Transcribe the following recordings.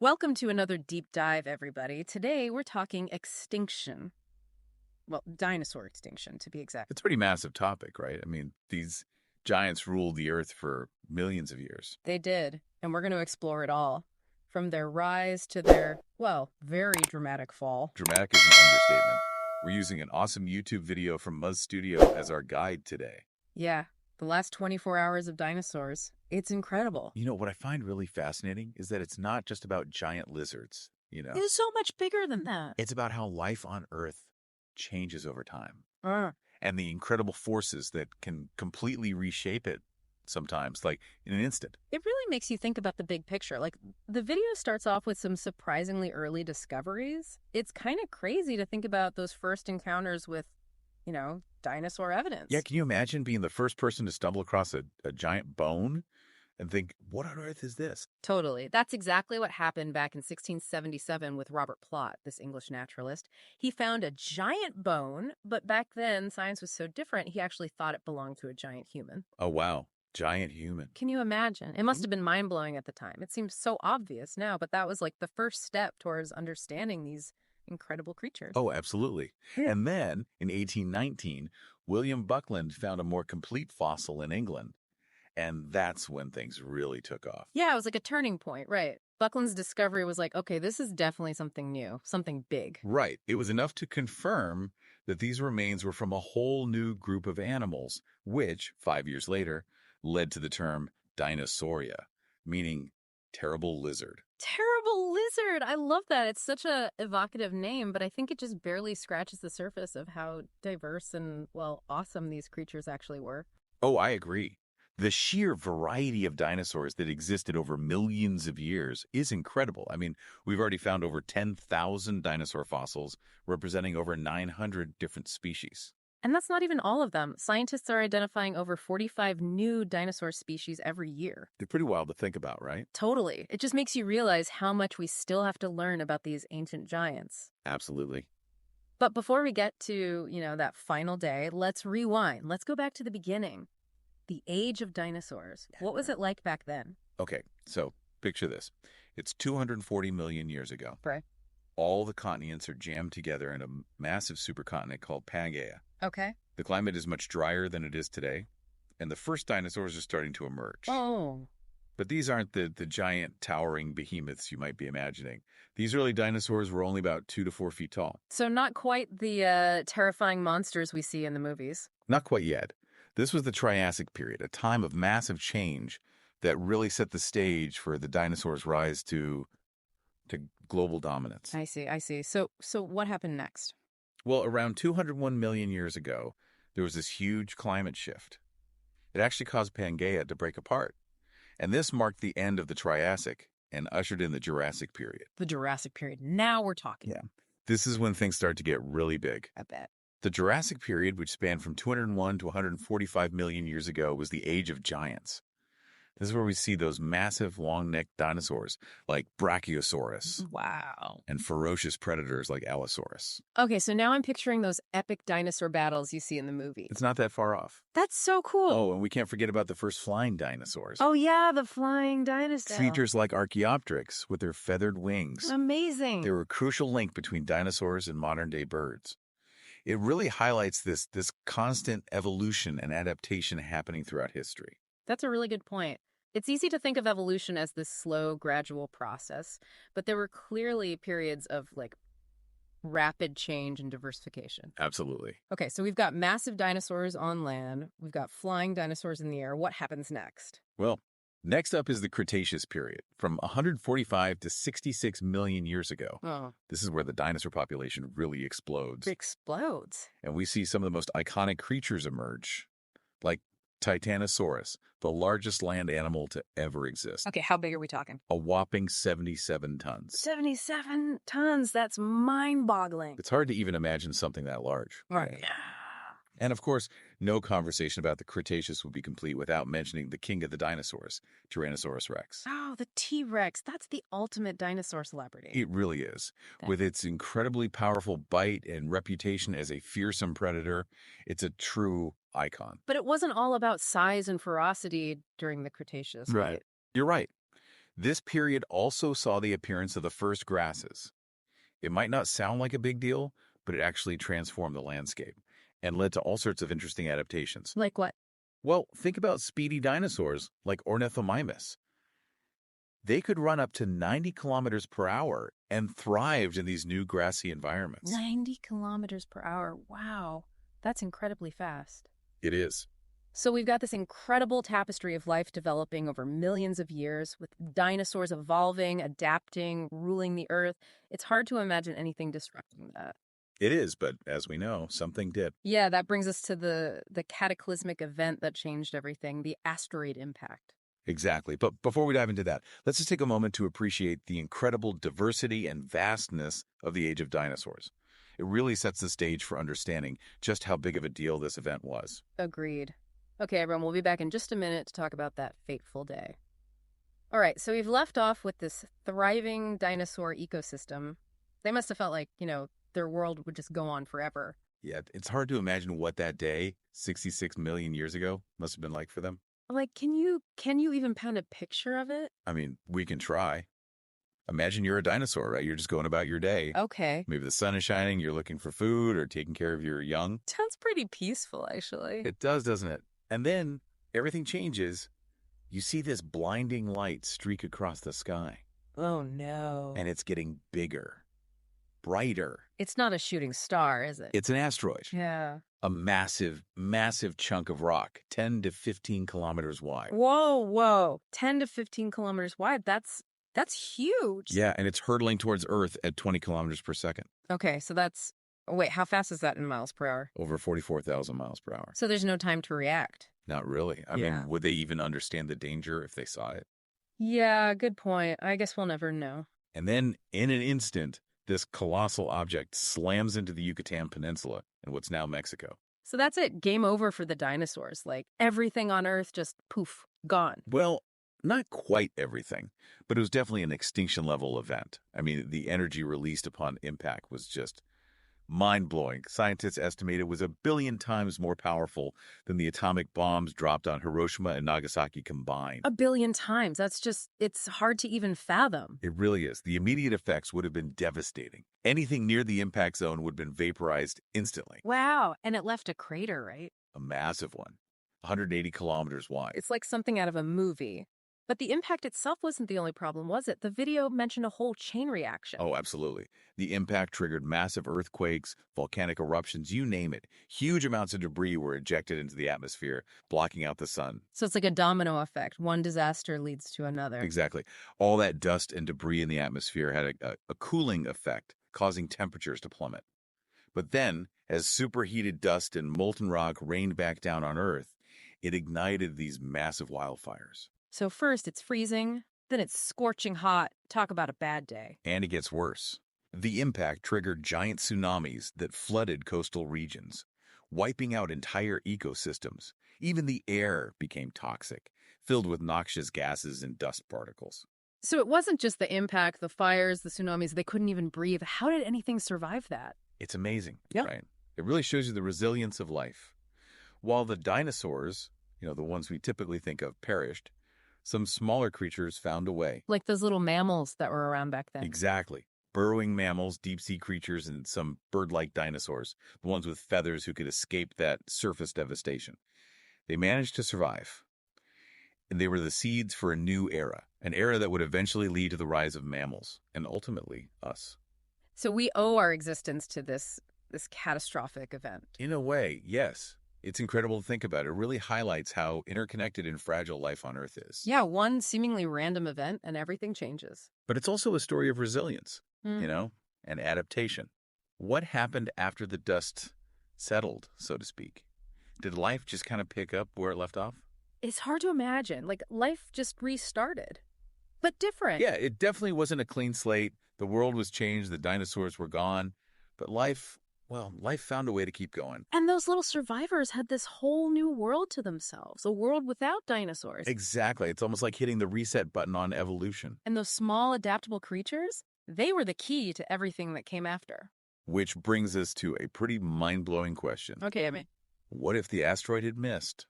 Welcome to another deep dive, everybody. Today we're talking extinction. Well, dinosaur extinction, to be exact. It's a pretty massive topic, right? I mean, these giants ruled the earth for millions of years. They did, and we're going to explore it all. From their rise to their, well, very dramatic fall. Dramatic is an understatement. We're using an awesome YouTube video from Muzz Studio as our guide today. Yeah, the last 24 hours of dinosaurs. It's incredible. You know, what I find really fascinating is that it's not just about giant lizards, you know? It's so much bigger than that. It's about how life on Earth changes over time. And the incredible forces that can completely reshape it sometimes, like in an instant. It really makes you think about the big picture. Like, the video starts off with some surprisingly early discoveries. It's kind of crazy to think about those first encounters with, dinosaur evidence. Yeah, can you imagine being the first person to stumble across a giant bone and think, what on earth is this? Totally. That's exactly what happened back in 1677 with Robert Plot, this English naturalist. He found a giant bone, but back then science was so different, he actually thought it belonged to a giant human. Oh, wow. Giant human. Can you imagine? It must have been mind-blowing at the time. It seems so obvious now, but that was like the first step towards understanding these incredible creatures. Oh, absolutely. Yeah. And then, in 1819, William Buckland found a more complete fossil in England. And that's when things really took off. Yeah, it was like a turning point, right? Buckland's discovery was like, okay, this is definitely something new, something big. Right. It was enough to confirm that these remains were from a whole new group of animals, which, 5 years later, led to the term Dinosauria, meaning terrible lizard. Terrible lizard. I love that. It's such a evocative name, but I think it just barely scratches the surface of how diverse and, well, awesome these creatures actually were. Oh, I agree. The sheer variety of dinosaurs that existed over millions of years is incredible. I mean, we've already found over 10,000 dinosaur fossils representing over 900 different species. And that's not even all of them. Scientists are identifying over 45 new dinosaur species every year. They're pretty wild to think about, right? Totally. It just makes you realize how much we still have to learn about these ancient giants. Absolutely. But before we get to, that final day, let's rewind. Let's go back to the beginning. The age of dinosaurs. What was it like back then? Okay, so picture this. It's 240 million years ago. Right. All the continents are jammed together in a massive supercontinent called Pangaea. Okay. The climate is much drier than it is today, and the first dinosaurs are starting to emerge. Oh. But these aren't the giant towering behemoths you might be imagining. These early dinosaurs were only about 2 to 4 feet tall. So not quite the terrifying monsters we see in the movies. Not quite yet. This was the Triassic period, a time of massive change that really set the stage for the dinosaurs' rise to global dominance. I see. So what happened next? Well, around 201 million years ago, there was this huge climate shift. It actually caused Pangaea to break apart. And this marked the end of the Triassic and ushered in the Jurassic period. The Jurassic period. Now we're talking. Yeah. This is when things start to get really big. I bet. The Jurassic period, which spanned from 201 to 145 million years ago, was the age of giants. This is where we see those massive, long-necked dinosaurs like Brachiosaurus. Wow. And ferocious predators like Allosaurus. Okay, so now I'm picturing those epic dinosaur battles you see in the movie. It's not that far off. That's so cool. Oh, and we can't forget about the first flying dinosaurs. Oh, yeah, the flying dinosaurs. Creatures like Archaeopteryx with their feathered wings. Amazing. They were a crucial link between dinosaurs and modern-day birds. It really highlights this constant evolution and adaptation happening throughout history. That's a really good point. It's easy to think of evolution as this slow, gradual process, but there were clearly periods of, rapid change and diversification. Absolutely. Okay, so we've got massive dinosaurs on land. We've got flying dinosaurs in the air. What happens next? Well, next up is the Cretaceous period, from 145 to 66 million years ago. Oh. This is where the dinosaur population really explodes. Explodes. And we see some of the most iconic creatures emerge, like Titanosaurus, the largest land animal to ever exist. Okay, how big are we talking? A whopping 77 tons. 77 tons. That's mind-boggling. It's hard to even imagine something that large. Right. And of course, no conversation about the Cretaceous would be complete without mentioning the king of the dinosaurs, Tyrannosaurus Rex. Oh, the T-Rex. That's the ultimate dinosaur celebrity. It really is. With its incredibly powerful bite and reputation as a fearsome predator, it's a true icon. But it wasn't all about size and ferocity during the Cretaceous. Right. You're right. This period also saw the appearance of the first grasses. It might not sound like a big deal, but it actually transformed the landscape and led to all sorts of interesting adaptations. Like what? Well, think about speedy dinosaurs like Ornithomimus. They could run up to 90 kilometers per hour and thrived in these new grassy environments. 90 kilometers per hour. Wow. That's incredibly fast. It is. So we've got this incredible tapestry of life developing over millions of years, with dinosaurs evolving, adapting, ruling the earth. It's hard to imagine anything disrupting that. It is, but as we know, something did. Yeah, that brings us to the cataclysmic event that changed everything, the asteroid impact. Exactly. But before we dive into that, let's just take a moment to appreciate the incredible diversity and vastness of the age of dinosaurs. It really sets the stage for understanding just how big of a deal this event was. Agreed. Okay, everyone, we'll be back in just a minute to talk about that fateful day. All right, so we've left off with this thriving dinosaur ecosystem. They must have felt like, their world would just go on forever. Yeah, it's hard to imagine what that day, 66 million years ago, must have been like for them. Like, can you even paint a picture of it? I mean, we can try. Imagine you're a dinosaur, right? You're just going about your day. Okay. Maybe the sun is shining, you're looking for food or taking care of your young. Sounds pretty peaceful, actually. It does, doesn't it? And then everything changes. You see this blinding light streak across the sky. Oh, no. And it's getting bigger, brighter. It's not a shooting star, is it? It's an asteroid. Yeah. A massive, massive chunk of rock, 10 to 15 kilometers wide. Whoa. 10 to 15 kilometers wide. That's huge. Yeah, and it's hurtling towards Earth at 20 kilometers per second. Okay, so wait, how fast is that in miles per hour? Over 44,000 miles per hour. So there's no time to react. Not really. I mean, would they even understand the danger if they saw it? Yeah, good point. I guess we'll never know. And then, in an instant, this colossal object slams into the Yucatan Peninsula in what's now Mexico. So that's it. Game over for the dinosaurs. Like, everything on Earth just poof, gone. Well, not quite everything, but it was definitely an extinction-level event. I mean, the energy released upon impact was just mind-blowing. Scientists estimate it was 1 billion times more powerful than the atomic bombs dropped on Hiroshima and Nagasaki combined. 1 billion times. It's hard to even fathom. It really is. The immediate effects would have been devastating. Anything near the impact zone would have been vaporized instantly. Wow. And it left a crater, right? A massive one, 180 kilometers wide. It's like something out of a movie. But the impact itself wasn't the only problem, was it? The video mentioned a whole chain reaction. Oh, absolutely. The impact triggered massive earthquakes, volcanic eruptions, you name it. Huge amounts of debris were ejected into the atmosphere, blocking out the sun. So it's like a domino effect. One disaster leads to another. Exactly. All that dust and debris in the atmosphere had a cooling effect, causing temperatures to plummet. But then, as superheated dust and molten rock rained back down on Earth, it ignited these massive wildfires. So first it's freezing, then it's scorching hot. Talk about a bad day. And it gets worse. The impact triggered giant tsunamis that flooded coastal regions, wiping out entire ecosystems. Even the air became toxic, filled with noxious gases and dust particles. So it wasn't just the impact, the fires, the tsunamis. They couldn't even breathe. How did anything survive that? It's amazing, Yeah. right? It really shows you the resilience of life. While the dinosaurs, the ones we typically think of, perished, some smaller creatures found a way. Like those little mammals that were around back then. Exactly. Burrowing mammals, deep-sea creatures, and some bird-like dinosaurs, the ones with feathers who could escape that surface devastation. They managed to survive. And they were the seeds for a new era, an era that would eventually lead to the rise of mammals, and ultimately us. So we owe our existence to this catastrophic event. In a way, yes. It's incredible to think about. It really highlights how interconnected and fragile life on Earth is. Yeah, one seemingly random event and everything changes. But it's also a story of resilience, and adaptation. What happened after the dust settled, so to speak? Did life just kind of pick up where it left off? It's hard to imagine. Like, life just restarted, but different. Yeah, it definitely wasn't a clean slate. The world was changed. The dinosaurs were gone. But life found a way to keep going. And those little survivors had this whole new world to themselves, a world without dinosaurs. Exactly. It's almost like hitting the reset button on evolution. And those small, adaptable creatures, they were the key to everything that came after. Which brings us to a pretty mind-blowing question. Okay, I mean, What if the asteroid had missed?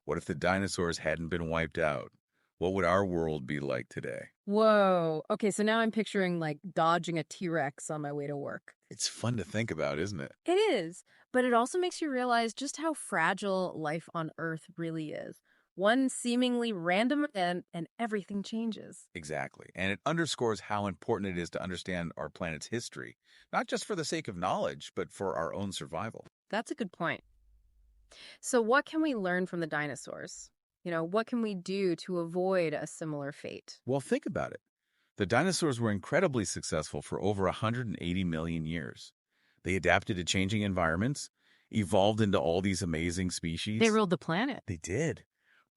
What if the dinosaurs hadn't been wiped out? What would our world be like today? Whoa. Okay, so now I'm picturing like dodging a T-Rex on my way to work. It's fun to think about, isn't it? It is, but it also makes you realize just how fragile life on Earth really is. One seemingly random event and everything changes. Exactly. And it underscores how important it is to understand our planet's history, not just for the sake of knowledge, but for our own survival. That's a good point. So, what can we learn from the dinosaurs? What can we do to avoid a similar fate? Well, think about it. The dinosaurs were incredibly successful for over 180 million years. They adapted to changing environments, evolved into all these amazing They species. ruled the planet. They did.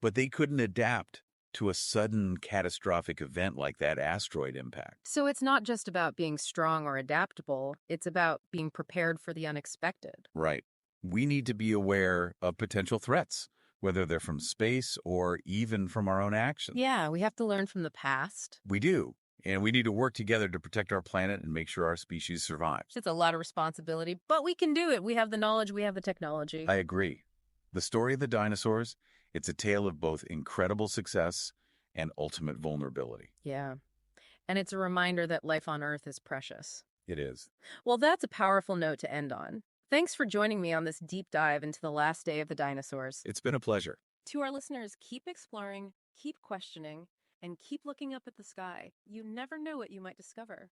But they couldn't adapt to a sudden catastrophic event like that asteroid impact. So, it's not just about being strong or adaptable, it's about being prepared for the unexpected. Right. We need to be aware of potential threats, whether they're from space or even from our own actions. Yeah, we have to learn from the past. We do. And we need to work together to protect our planet and make sure our species survives. It's a lot of responsibility, but we can do it. We have the knowledge, we have the technology. I agree. The story of the dinosaurs, it's a tale of both incredible success and ultimate vulnerability. Yeah. And it's a reminder that life on Earth is precious. It is. Well, that's a powerful note to end on. Thanks for joining me on this deep dive into the last day of the dinosaurs. It's been a pleasure. To our listeners, keep exploring, keep questioning, and keep looking up at the sky. You never know what you might discover.